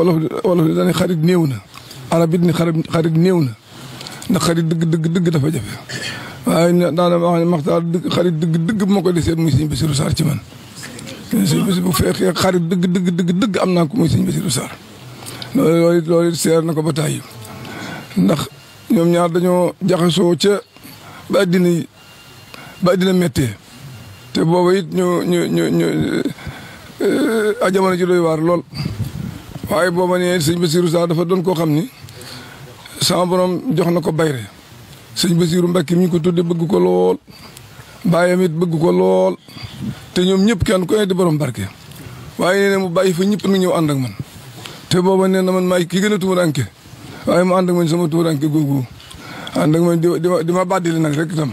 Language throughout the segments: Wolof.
wolof di dañuy xarit néew na arab it ni xarit néew na ndax xarit dëgg dafa jafe waaye daana wax ne Maxtaar xarit dëgg bu ma ko desee muy sëñ Bassirou Sarr ci man sëñ Bassirou bu fekkee xarit dëgg am naa ko muy sëñ Bassirou Sarr loolu seer na ko ba tàyyi ndax ñoom ñaar dañoo jaxasoo ca ba àddina méttee te booba it ñu a jamono ji doy waar lool waaye booba ne sëñ Bassirou Sarr dafa doon koo xam ni sama borom jox na ko bayre sëñ Bassirou Mbacké mi ñu ko tudde bëgg ko lool baayam it bëgg ko lool te ñoom ñëpp kenn ku ne di borom barke waaye nee na mu bàyyi fa ñëpp nu ñëw ànd ak man te booba nee na man maay ki gën a tuuranke waaye mu ànd ak man sama tuuranke googu ànd ak man di ma bàddili nag rek itam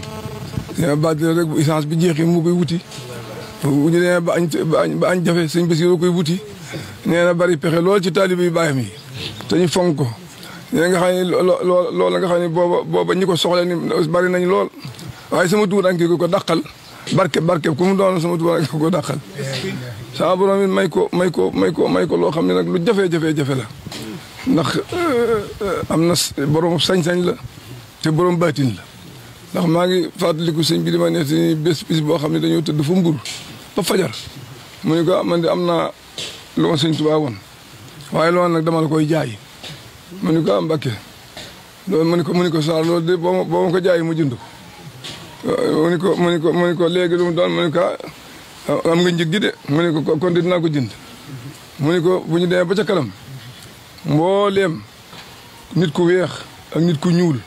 di ma bàddili rek bu essence bi jeexee mu koy wuti bu ñu demee ba añ jafe sëñ Bassirou koy wuti nee na bari pexe lool ci taalibe yu baayam yi te ñu fonk ko nee nga xam ne loolu nga xam ne booba ñi ko soxla ni bari nañ lool waaye sama tuuranke ko dàqal barke ku mu doon sama tuuranke ko dàqal sama borom it may ko loo xam ne nag lu jafe-jafe la ndax am na borom sañ-sañ la te borom baatin la ndax maa ngi fàttaliku sëñ bi di ma ne si bis boo xam ne dañoo tëdd fa mbur ba fajar mu ne ko man de am naa lu ma sëñ Tuubaa woon waaye loolu nag dama la koy jaay mu ne ko Mbàkke loolu mu ne ko Sarr loolu de boo ma ko jaayee mu jënd ko mu ne ko léegi lu mu doon mu ne ko am nga njëg gi de mu ne ko kon de dinaa ko jënd mu ne ko bu ñu demee ba ca kanam mbooleem nit ku weex ak nit ku ñuul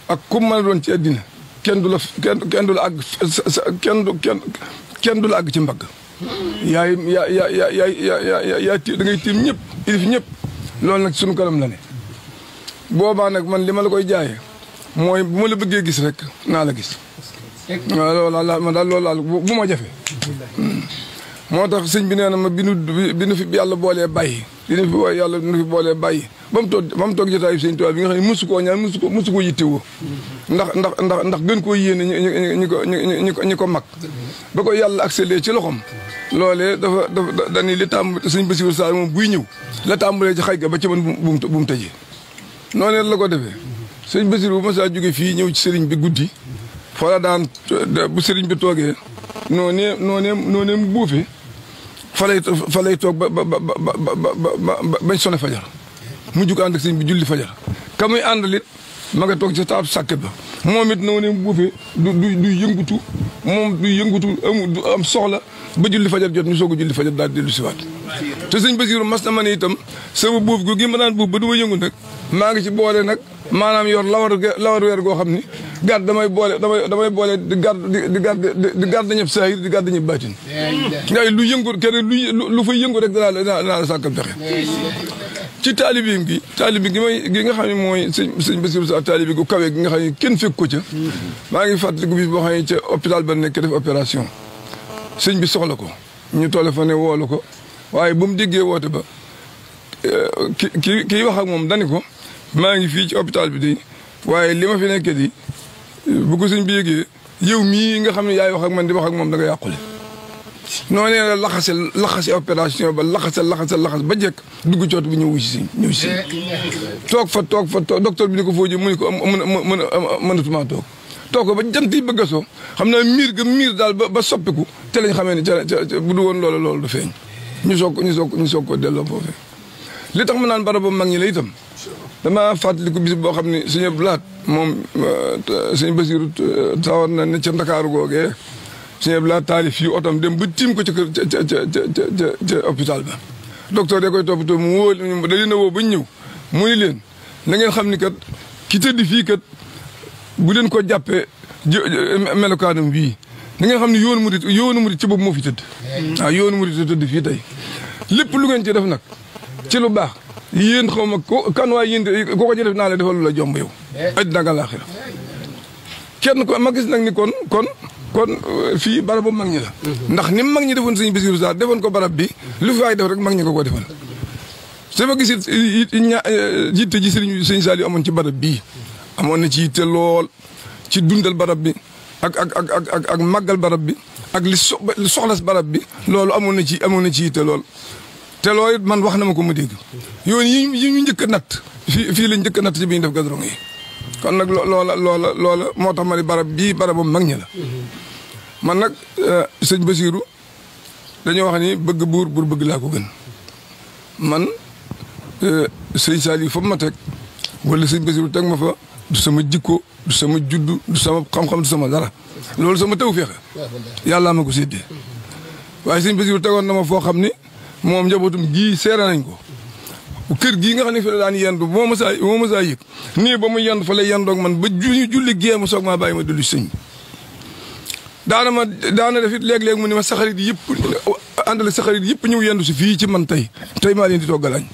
ak ku mën a doon ci àddina kenn du la àgg kenn du la àgg ci mbagg yaay da ngay tiim ñëpp ilif ñëpp loolu nag sunu kanam la ne boobaa nag man li ma la koy jaayee mooy bu ma la bëggee gis rek naa la gis waaw loolu man daal loolu laal bu ma jafe moo tax sëñ bi nee na ma bi nu fi yàlla boolee bàyyi yàlla nu fi boolee bàyyi ba mu toog jotaayu sëñ Tuubaa bi nga xam ne mosu koo ñaan mosu ko yittewoo ndax gën koo yéene ñi ko mag ba ko yàlla accéléré ci loxom loolee dafa dañuy li tàmb sëñ Bassirou Sarr moom buy ñëw la tàmbalee ci xay ga ba ci man bu mu tëjee noonu la ko defee sëñ Bassirou bu ma saa jóge fii ñëw ci sëriñ bi guddi fa la daan bu sëriñ bi toogee noonee mu buufee fa lay toog bañ sone fajar mu jug ànd ak sëñ bi julli fajar ka muy àndalit ma nga toog ci taab sàkket ba moom it noonee mu buufee du yëngutu moom du yëngutu du am soxla ba julli fajar jot ñu soog a julli fajar daal dellu siwaat te sëñ Bassirou mas na ma ne itam sama buuf gu gi ma daan buuf ba du ma yëngu nag maa ngi ci boole nag maanaam yor lawar weer goo xam ni gàdd damay boole di gàdd ñëpp saahir di gàdd ñëpp baatin ngay lu yëngu kenn lu fay yëngu rek danaa la sàkkal pexe ci taalibi gi nga xam ne mooy sëñ Bassirou Sarr taalibi gu kawe gi nga xam ne kenn fekk ko ca maa ngi fàttaliku bis boo xam ne ca hôpital ba nekk def opération sëñ bi soxla ko ñu téléphoné woolu ko waaye ba mu déggee woote ba kii wax ak moom dani ko maa ngi fii ci hôpital bi di waaye li ma fi nekkee di bu ko sëñ bi yëgee yow mii nga xam ne yaay wax ak man di wax ak moom da nga yàqule noonu la laxase opération ba laxas ba jekk dugg coot bi ñëw si toog fa docteur bi ni ko foo jëm mu ni ko mënatuma toog ko ba jant yi bëgg a soo xam naa miir daal ba soppiku te lañ xamee ne ca bu du woon loolu du feeñ ñu soog ko delloo foofee li tax ma naan barab mag ñi la itam dama fàttaliku bis boo xam ne sëñ Abdou Lahad moom sëñ Bassirou tawar na ne ca Ndakaaru googee sëñ Abdou Lahad taalif fii otom dem ba tiim ko ca hôpital ba docteur da koy toppatoo mu da leen a woo ba ñëw mu ni leen na ngeen xam ni kat ki tëdd fii kat bu leen ko jàppee melokaanam bii da ngeen xam ne yoonu murit ci boobu moo fi tëdd waaw yoonu murit tëdd fii tey lépp lu ngeen ci def nag ci lu baax yéen xaw ma kan waaye yéen ko ci def naa la defal lu la jomb yow addina ak àllaaxira kenn ko ma gis nag ni kon fii barab bu mag ñi la ndax ni mag ñi defoon sëñ Bassirou Sarr defoon ko barab bi lu fi waay def rek mag ñi ko defal sama gis yitte ji sëñ Saliou amoon ci barab bii amoon na ci yitte lool ci dundal barab bi ak màggal barab bi ak li soxlas barab bi loolu amoon na ci yitte lool te loolu it man wax na ma ko mu dégg yoon yi ñu njëkk a natt fii lañ njëkk a natt ci bi ñu def goudron yi kon nag loola moo tax ma ne barab bii barabu mag ñi la man nag sëñ Basiiru dañoo wax ni bëgg buur bëgg laa ko gën man sëñ Saliou fa ma teg wala sëñ Basiiru teg ma fa du sama jikko du sama juddu du sama xam-xam du sama dara loolu sama taw feexe yàllaa ma ko séddee waaye sëñ Basiiru tegoon na ma foo xam ni moom njabootum gii seere nañ ko kër gii nga xam ne fi la daan yendu moo ma saa yëg nii ba mu yendu fa lay yendoog man ba julli gée mu soog maa bàyyi ma dellu sëñ daana def it léeg-léeg mu ne ma saxarit yëpp àndale saxarit yëpp ñëw yendu si fii ci man tey maa leen di toggal añ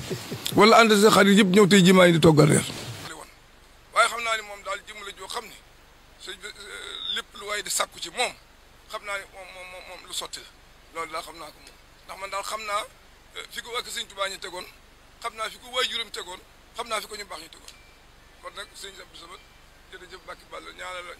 wala àndale saxarit yëpp ñëw tey ji maa leen di toggal reer waaye xam naa ne moom daal jëm la joo xam ne lépp lu waaye di sàkku ci moom xam naa ne moom lu sotti la loolu daal xam naa ko moom ndax man daal xam naa fi ko ak sëñ Tuubaa ñu tegoon xam naa fi ko waajuram tegoon xam naa fi ko ñu baax ñu tegoon kon nag sëñ Abdou Samad jërëjëf Mbàkke Balla ñaanal la